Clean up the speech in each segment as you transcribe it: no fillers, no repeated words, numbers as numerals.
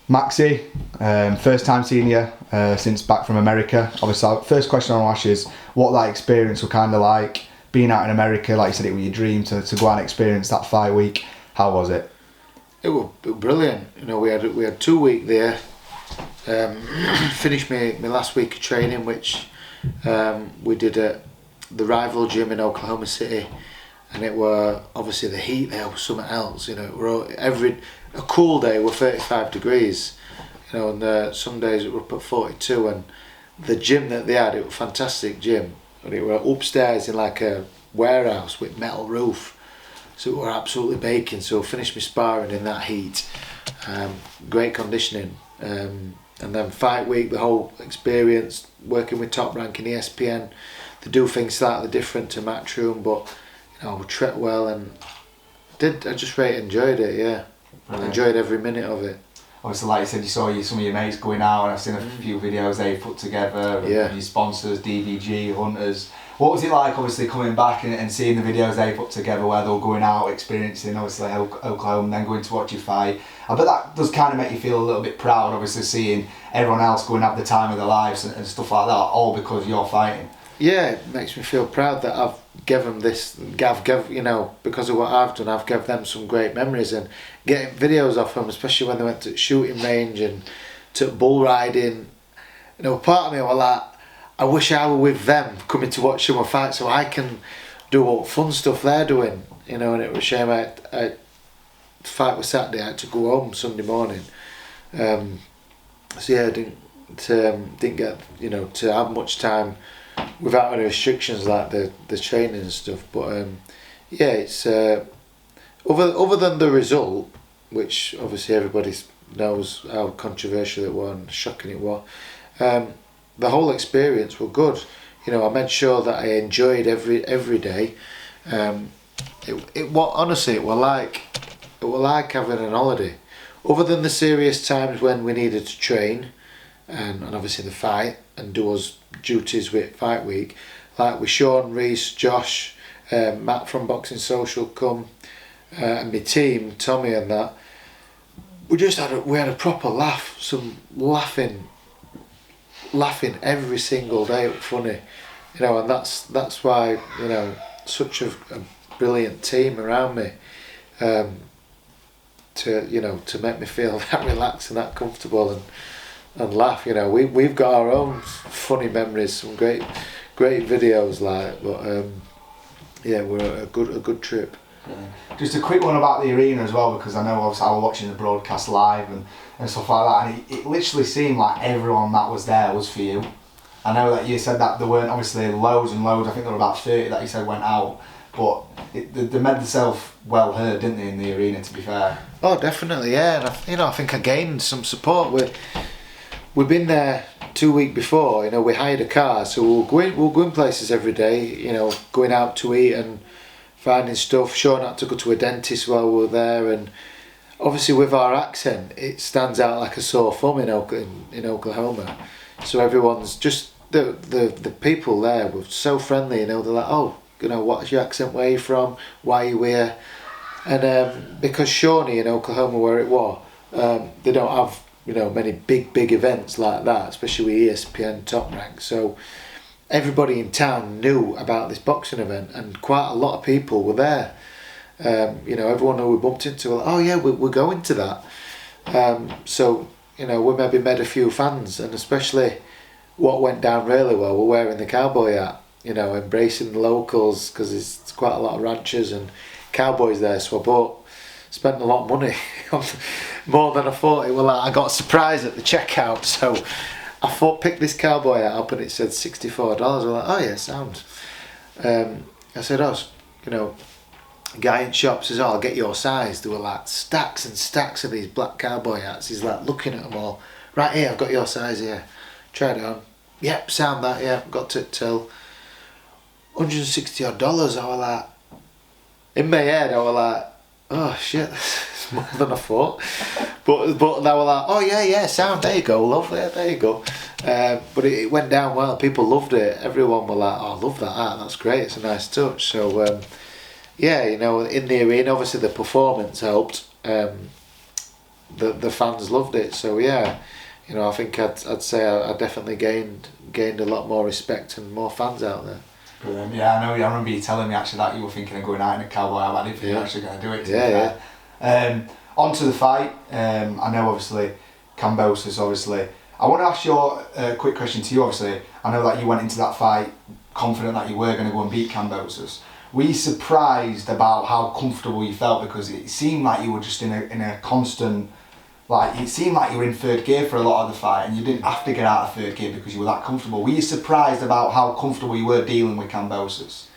Maxi, first time seeing you since back from America. Obviously, first question I want to ask you is what that experience was kind of like, being out in America. Like you said, it was your dream to go out and experience that fight week. How was it? It was brilliant. You know, we had 2 weeks there. Finished my last week of training, which we did at the rival gym in Oklahoma City, and it were obviously the heat there was something else. You know, a cool day were 35 degrees. You know, and some days it were up at 42. And the gym that they had, it was a fantastic gym, and it were upstairs in like a warehouse with metal roof. So it were absolutely baking. So I finished my sparring in that heat. Great conditioning. And then fight week, the whole experience, working with Top Rank in ESPN, they do things slightly different to Matchroom, but you know, we treat well, and I just really enjoyed it. Yeah, brilliant. Enjoyed every minute of it. Obviously, like you said, you saw some of your mates going out, and I've seen a few videos they put together. Yeah. Your sponsors, DVG, Hunters. What was it like, obviously, coming back and seeing the videos they put together where they were going out, experiencing, obviously, Oklahoma, and then going to watch you fight? I bet that does kind of make you feel a little bit proud, obviously, seeing everyone else going to have the time of their lives and stuff like that, all because you're fighting. Yeah, it makes me feel proud that I've given this, you know, because of what I've done, I've given them some great memories, and getting videos off them, especially when they went to shooting range and to bull riding. You know, part of me was like, I wish I were with them coming to watch some fight so I can do all fun stuff they're doing. You know, and it was a shame the fight was Saturday, I had to go home Sunday morning. So yeah, I didn't get, you know, to have much time without any restrictions like the training and stuff. But yeah, it's other than the result, which obviously everybody knows how controversial it was and shocking it was. The whole experience was good. You know, I made sure that I enjoyed every day. It was honestly, it was like having an holiday. Other than the serious times when we needed to train, and obviously the fight and do us duties with fight week, like with Sean, Reese, Josh, Matt from Boxing Social and my team, Tommy and that. We had a proper laugh, some laughing every single day. It was funny, you know, and that's why, you know, such a brilliant team around me, to make me feel that relaxed and that comfortable and laugh. You know, we've got our own funny memories, some great videos, like, but yeah, we're a good trip. Just a quick one about the arena as well, because I know obviously I was watching the broadcast live and stuff like that, and it literally seemed like everyone that was there was for you. I know that you said that there weren't obviously loads and loads, I think there were about 30 that you said went out, but they made themselves well heard, didn't they, in the arena, to be fair? Oh, definitely, yeah, and I think I gained some support. We've been there 2 weeks before, you know, we hired a car, so we'll go in places every day, you know, going out to eat and finding stuff. Sean had to go to a dentist while we were there, and obviously with our accent it stands out like a sore thumb in Oklahoma. So everyone's just, the people there were so friendly, you know, they're like, oh, you know, what's your accent, where are you from, why are you here? And because Shawnee in Oklahoma, where it was, they don't have, you know, many big events like that, especially with ESPN Top Rank. So everybody in town knew about this boxing event, and quite a lot of people were there. You know, everyone who we bumped into, like, oh yeah, we're going to that. So, you know, we maybe made a few fans, and especially what went down really well, we're wearing the cowboy hat, you know, embracing the locals, because there's quite a lot of ranchers and cowboys there. So I spent a lot of money, more than I thought. It was like I got a surprise at the checkout, so I picked this cowboy hat up and it said $64. I was like, oh yeah, sound. I said, oh, you know, guy in shop says, oh, I'll get your size. There were like stacks and stacks of these black cowboy hats. He's like looking at them all. Right here, I've got your size here. Tried it on. Yep, sound that, yeah. Got to till $160 odd. I was like, in my head, I was like, oh shit, that's more than I thought. But they were like, oh yeah, sound, there you go, lovely, there you go. But it went down well, people loved it. Everyone were like, oh, I love that art, that's great, it's a nice touch. So yeah, you know, in the arena, obviously the performance helped. the fans loved it. So yeah, you know, I think I'd say I definitely gained a lot more respect and more fans out there. Brilliant. Yeah, I know. I remember you telling me actually that you were thinking of going out in a cowboy hat. I didn't think you were actually going to do it. Yeah. On to the fight. I know obviously Kambosas. Obviously, I want to ask your quick question to you. Obviously, I know that you went into that fight confident that you were going to go and beat Kambosas. Were you surprised about how comfortable you felt, because it seemed like you were just in a constant, like, it seemed like you were in third gear for a lot of the fight and you didn't have to get out of third gear because you were that comfortable. Were you surprised about how comfortable you were dealing with Kambosas?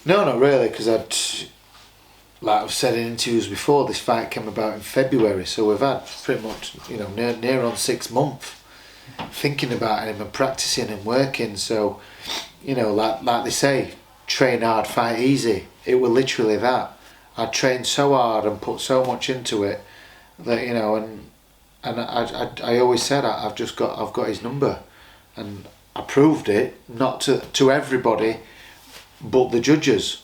No, not really, because like I've said in interviews before, this fight came about in February, so we've had pretty much, you know, near on 6 months thinking about him and practicing and working. So, you know, like they say, train hard, fight easy. It was literally that. I trained so hard and put so much into it that, you know, and I always said I've got his number, and I proved it, not to everybody, but the judges.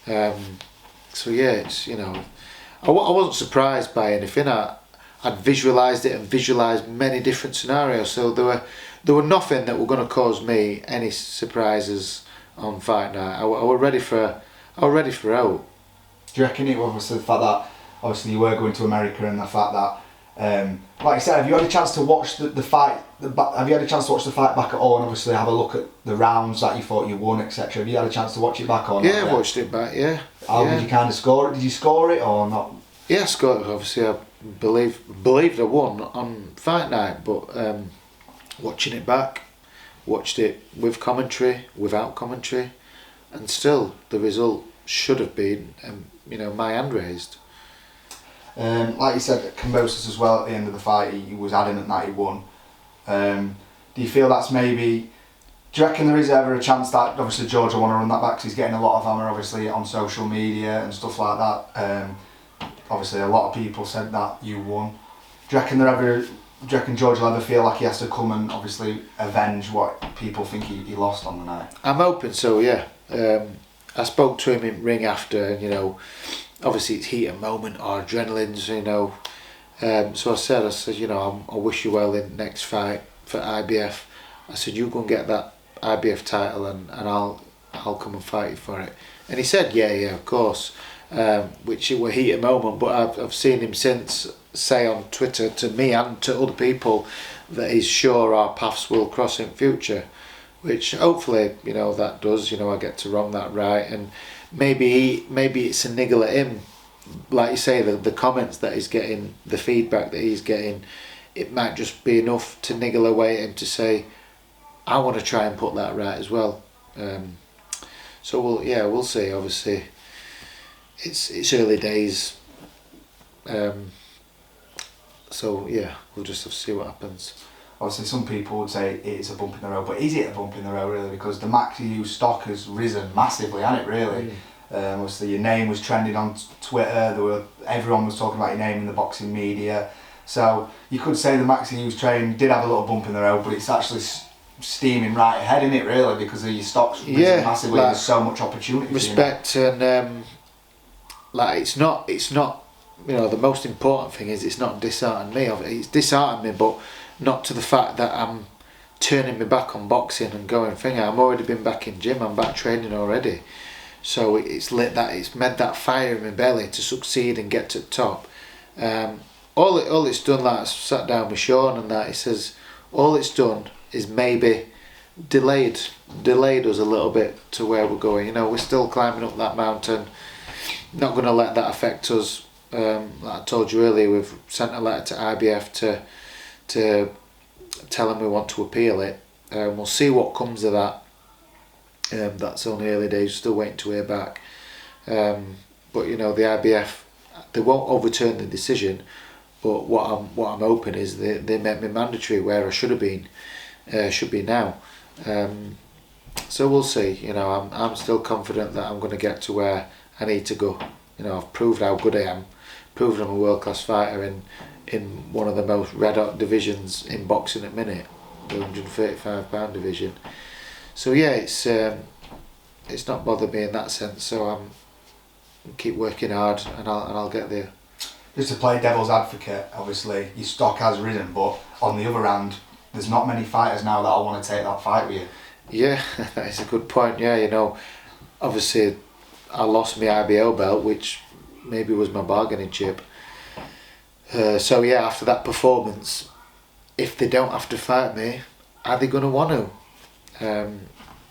So yeah, it's, you know, I wasn't surprised by anything. I'd visualised it and visualised many different scenarios. So there were nothing that were going to cause me any surprises on fight night. I was ready for out. Do you reckon it was the fact that obviously you were going to America, and the fact that, like I said, have you had a chance to watch the fight? Have you had a chance to watch the fight back at all, and obviously have a look at the rounds that you thought you won, etc.? Have you had a chance to watch it back or not? Yeah, I watched it back. Yeah. How did you kind of score it? Did you score it or not? Yeah, I scored it. Obviously, I believed I won on fight night, but watching it back, watched it with commentary, without commentary, and still the result should have been, you know, my hand raised. Like you said, Kambosas as well at the end of the fight, he was adamant that he won. Do you feel that's maybe... Do you reckon there is ever a chance that obviously George will want to run that back, because he's getting a lot of hammer obviously on social media and stuff like that? Obviously a lot of people said that you won. Do you reckon George will ever feel like he has to come and obviously avenge what people think he lost on the night? I'm hoping so, yeah. I spoke to him in ring after, and, you know, obviously it's heat of moment or adrenaline's, you know. So I said, you know, I wish you well in next fight for IBF. I said, you go and get that IBF title, and I'll come and fight you for it. And he said, yeah, of course. Which it were heat of moment, but I've seen him since say on Twitter to me and to other people that he's sure our paths will cross in future, which hopefully, you know, that does, you know, I get to wrong that right, and maybe it's a niggle at him, like you say, the comments that he's getting, the feedback that he's getting, it might just be enough to niggle away at him to say, I want to try and put that right as well. So we'll see. Obviously, it's early days. So yeah, we'll just have to see what happens. Obviously, some people would say it's a bump in the road, but is it a bump in the road really? Because the Maxi Hughes stock has risen massively, hasn't it? Really. Obviously, your name was trending on Twitter. Everyone was talking about your name in the boxing media. So you could say the Maxi Hughes train did have a little bump in the road, but it's actually steaming right ahead, isn't it? Really, because of your stocks risen massively. Like, there's so much opportunity. Respect, and like it's not. You know, the most important thing is it's not disheartening me. It's disheartening me, but not to the fact that I'm turning my back on boxing and going finger. I'm already been back in gym. I'm back training already. So it's made that fire in my belly to succeed and get to the top. All it's done, like I sat down with Sean and that, he says, all it's done is maybe delayed us a little bit to where we're going. You know, we're still climbing up that mountain. Not going to let that affect us. Like I told you earlier, we've sent a letter to IBF to tell them we want to appeal it. We'll see what comes of that. That's only early days, still waiting to hear back. But you know, the IBF, they won't overturn the decision, but what I'm hoping is they make me mandatory where I should be now. So we'll see. You know, I'm still confident that I'm going to get to where I need to go. You know, I've proved how good I am, proved I'm a world class fighter in one of the most red hot divisions in boxing at minute, the 135 pound division. So yeah, it's not bothered me in that sense. So I'm keep working hard, and I'll get there. just to play devil's advocate, obviously your stock has risen, but on the other hand, there's not many fighters now that I want to take that fight with you. Yeah, that is a good point. Yeah, you know, obviously I lost my IBO belt, which maybe was my bargaining chip. So yeah, after that performance, if they don't have to fight me, are they going to want to?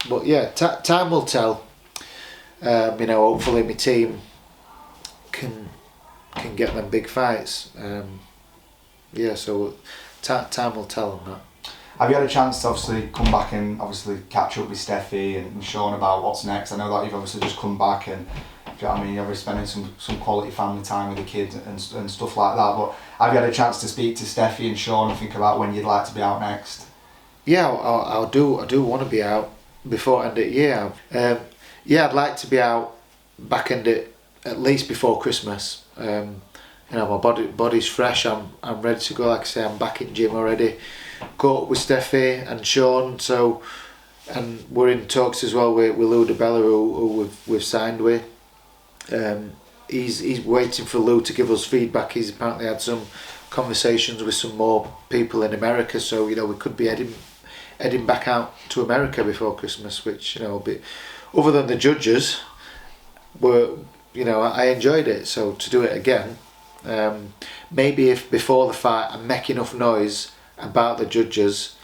But yeah, time will tell. You know, hopefully my team can get them big fights. Yeah, so time will tell on that. Have you had a chance to obviously come back and obviously catch up with Steffi and Sean about what's next? I know that you've obviously just come back and, do you know what I mean, you're obviously spending some quality family time with the kids and stuff like that, but have you had a chance to speak to Steffi and Sean and think about when you'd like to be out next? Yeah, I do want to be out before end of the year. Yeah, I'd like to be out back end it at least before Christmas. You know, my body's fresh. I'm ready to go. Like I say, I'm back in gym already. Caught up with Steffi and Sean. So, and we're in talks as well with Lou DeBella, who we've signed with. He's waiting for Lou to give us feedback. He's apparently had some conversations with some more people in America. So you know, we could be heading back out to America before Christmas, which, you know, will be, other than the judges, were, you know, I enjoyed it. So to do it again, maybe if before the fight I make enough noise about the judges,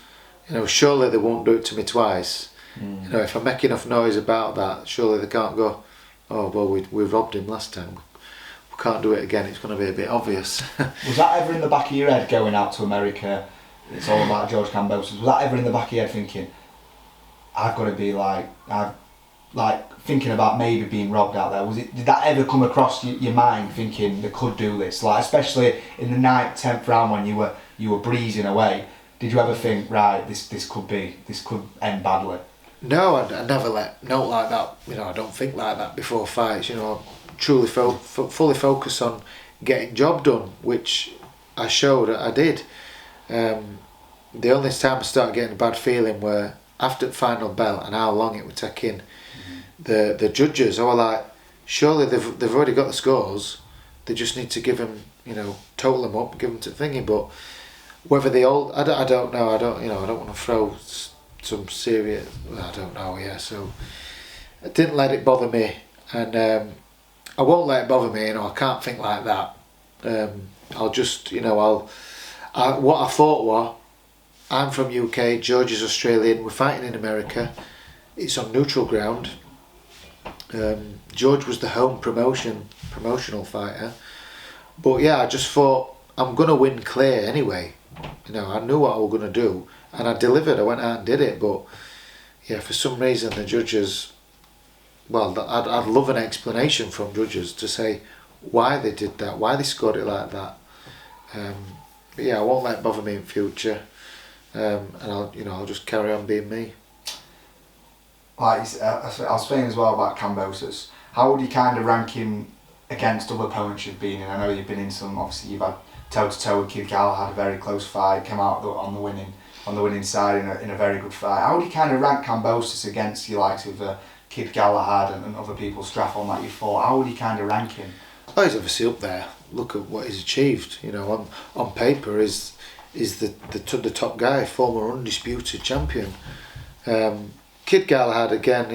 you know, surely they won't do it to me twice. You know, if I make enough noise about that, surely they can't go, oh well, we robbed him last time, we can't do it again. It's going to be a bit obvious. Was that ever in the back of your head going out to America? It's all about George Kambosas. Was that ever in the back of your head thinking, I've got to be thinking about maybe being robbed out there? Did that ever come across your mind, thinking they could do this? Like, especially in the 9th, 10th round when you were breezing away, did you ever think, right, this could end badly? No, I never let note like that. You know, I don't think like that before fights. You know, I truly fully focus on getting job done, which I showed I did. The only time I started getting a bad feeling were after the final bell and how long it would take in. The judges, I was like, surely they've already got the scores. They just need to give them, you know, total them up, give them to thingy. But whether they all, I don't know. I don't want to throw some serious. I don't know. Yeah, so I didn't let it bother me, and I won't let it bother me. You know, I can't think like that. I'll just, you know, what I thought was, I'm from UK, George is Australian, we're fighting in America, it's on neutral ground. George was the home promotional fighter, but yeah, I just thought I'm gonna win clear anyway. You know, I knew what I was gonna do, and I delivered. I went out and did it, but yeah, for some reason the judges, well, I'd love an explanation from judges to say why they did that, why they scored it like that. But yeah, I won't let it bother me in future, and I'll just carry on being me. Like I was saying as well about Kambosas, how would you kind of rank him against other opponents you've been in? I know you've been in some. Obviously, you've had toe to toe with Kid Galahad, had a very close fight, came out on the winning side in a very good fight. How would you kind of rank Kambosas against your likes of Kid Galahad and other people, Straffon, that you fought? How would you kind of rank him? Oh, he's obviously up there. Look at what he's achieved. You know, on paper, is the top guy, former undisputed champion. Kid Galahad again.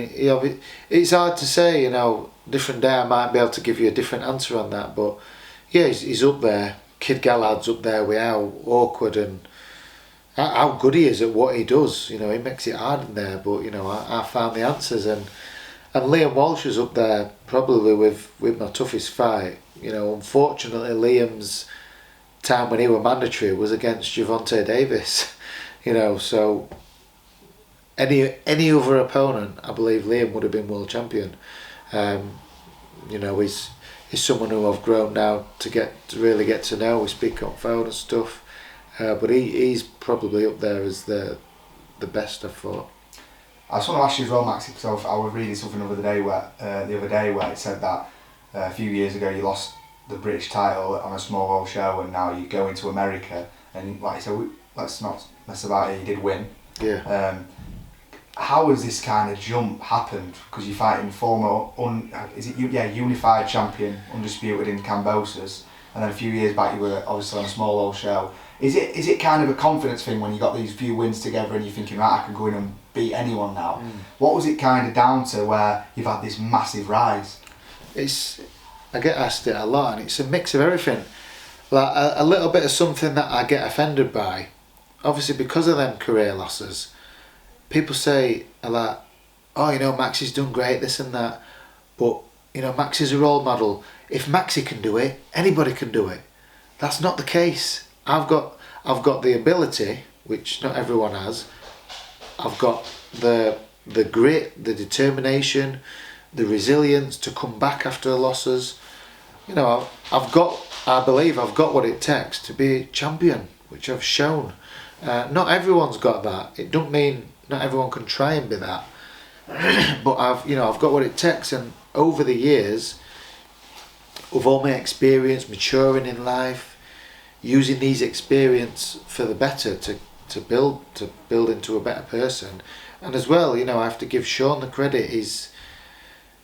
It's hard to say. You know, different day I might be able to give you a different answer on that. But yeah, he's up there. Kid Galahad's up there with how awkward and how good he is at what he does. You know, he makes it hard in there. But you know, I found the answers, and Liam Walsh is up there probably with my toughest fight. You know, unfortunately, Liam's time when he was mandatory was against Gervonta Davis. You know, so any other opponent, I believe Liam would have been world champion. You know, he's someone who I've grown now to really get to know. We speak on phone and stuff, but he's probably up there as the best, I thought. I just want to ask you as well, Maxi, because I was reading something the other day where it said that a few years ago you lost the British title on a small world show, and now you go into America, and like I said, let's not mess about it, you did win. Yeah. How has this kind of jump happened? Because you're fighting former unified champion, undisputed in Kambosas, and then a few years back you were obviously on a small old show. Is it kind of a confidence thing when you got these few wins together and you're thinking, right, I can go in and beat anyone now? What was it kind of down to where you've had this massive rise? I get asked it a lot, and it's a mix of everything. Like a little bit of something that I get offended by, obviously because of them career losses. People say a lot, oh, you know, Maxi's done great, this and that, but you know, Maxi's a role model. If Maxi can do it, anybody can do it. That's not the case. I've got the ability, which not everyone has. I've got the grit, the determination, the resilience to come back after losses. You know, I believe I've got what it takes to be a champion, which I've shown. Not everyone's got that. It don't mean not everyone can try and be that. But I've got what it takes, and over the years, with all my experience, maturing in life, using these experience for the better to build into a better person. And as well, you know, I have to give Sean the credit. He's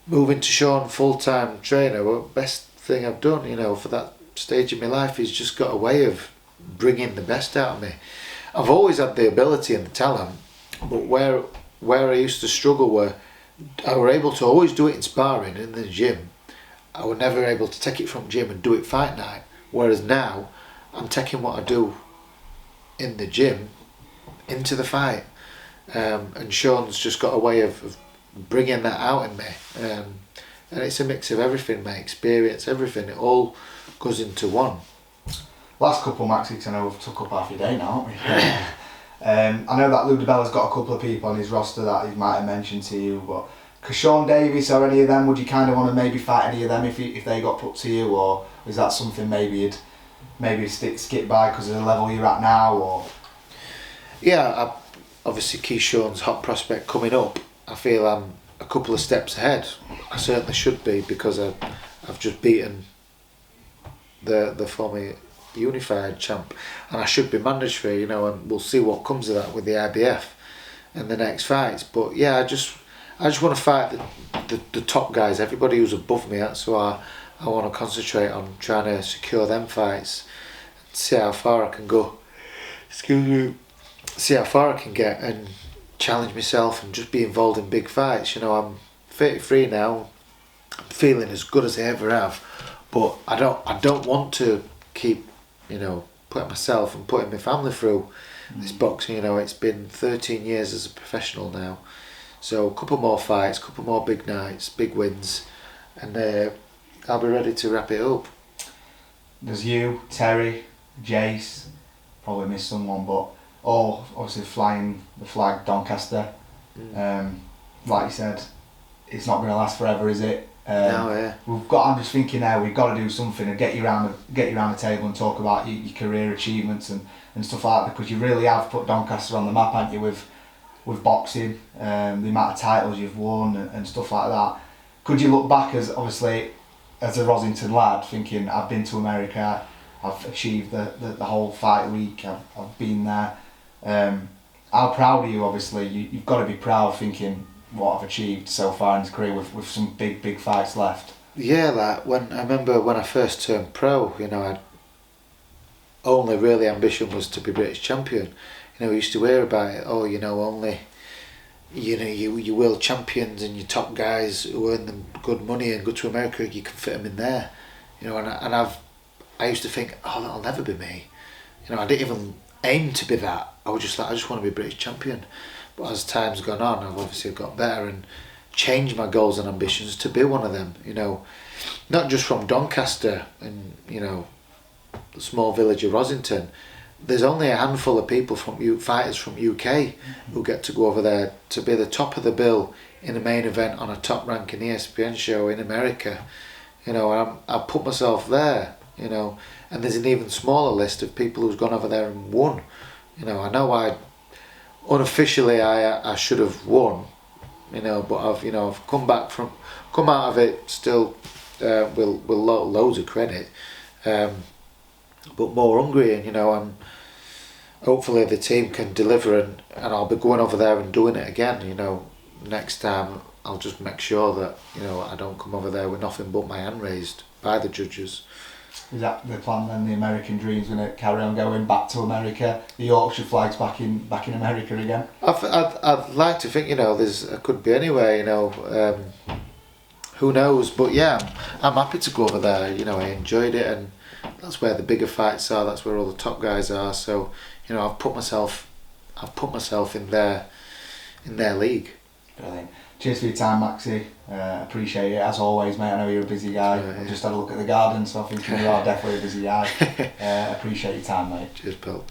moving to Sean full-time trainer. Well, best thing I've done, you know, for that stage of my life. He's just got a way of bringing the best out of me. I've always had the ability and the talent, but where I used to struggle were I were able to always do it in sparring in the gym. I was never able to take it from gym and do it fight night. Whereas now, I'm taking what I do in the gym into the fight. And Sean's just got a way of bringing that out in me. And it's a mix of everything, my experience, everything. It all goes into one. Last couple, Maxi, because I know we've took up half your day now, haven't we? I know that Lou DiBella's got a couple of people on his roster that he might have mentioned to you, but because Sean Davis or any of them, would you kind of want to maybe fight any of them if they got put to you, or is that something maybe you'd skip by because of the level you're at now? Or yeah, obviously Keith Sean's hot prospect coming up. I feel I'm a couple of steps ahead. I certainly should be, because I've just beaten the former unified champ, and I should be mandatory, you know, and we'll see what comes of that with the IBF and the next fights. But yeah, I just want to fight the top guys, everybody who's above me. That's why I want to concentrate on trying to secure them fights, see how far I can go. See how far I can get and challenge myself and just be involved in big fights. You know, I'm 33 now. I'm feeling as good as I ever have, but I don't want to keep, you know, putting myself and putting my family through this boxing. You know, it's been 13 years as a professional now, so a couple more fights, a couple more big nights, big wins, and I'll be ready to wrap it up. There's you, Terry, Jace, probably missed someone, but all obviously flying the flag Doncaster. Like you said, it's not going to last forever, is it? No, yeah. I'm just thinking now, we've got to do something and get you around the table and talk about your career achievements and stuff like that, because you really have put Doncaster on the map, haven't you, with boxing, the amount of titles you've won and stuff like that. Could you look back as a Rosington lad, thinking, I've been to America, I've achieved the whole fight week, I've been there. How proud are you? Obviously, you've got to be proud, thinking what I've achieved so far in his career with some big fights left. Yeah, like I remember when I first turned pro, you know, only really ambition was to be British champion. You know, we used to hear about it. Oh, you know, only, you know, you world champions and your top guys who earn them good money and go to America, you can fit them in there. You know, and I used to think, oh, that'll never be me. You know, I didn't even aim to be that. I was just like, I just want to be British champion. But as time's gone on, I've obviously got better and changed my goals and ambitions to be one of them. You know, not just from Doncaster and, you know, the small village of Rosington. There's only a handful of people fighters from UK who get to go over there to be the top of the bill in a main event on a top ranking ESPN show in America. You know, and I put myself there. You know, and there's an even smaller list of people who's gone over there and won. You know, I know unofficially I should have won, you know, but I've come out of it still with loads of credit, but more hungry, and you know, I'm hopefully the team can deliver, and I'll be going over there and doing it again. You know, next time I'll just make sure that, you know, I don't come over there with nothing but my hand raised by the judges. Is that the plan then? The American dream's going to carry on going back to America? The Yorkshire flag's back in America again? I'd like to think, it could be anywhere, who knows? But yeah, I'm happy to go over there. I enjoyed it, and that's where the bigger fights are. That's where all the top guys are. So, I've put myself in their league. Brilliant. Cheers for your time, Maxi. Appreciate it as always, mate. I know you're a busy guy. I just had a look at the garden, so I think you are definitely a busy guy. Appreciate your time, mate. Cheers, Bill.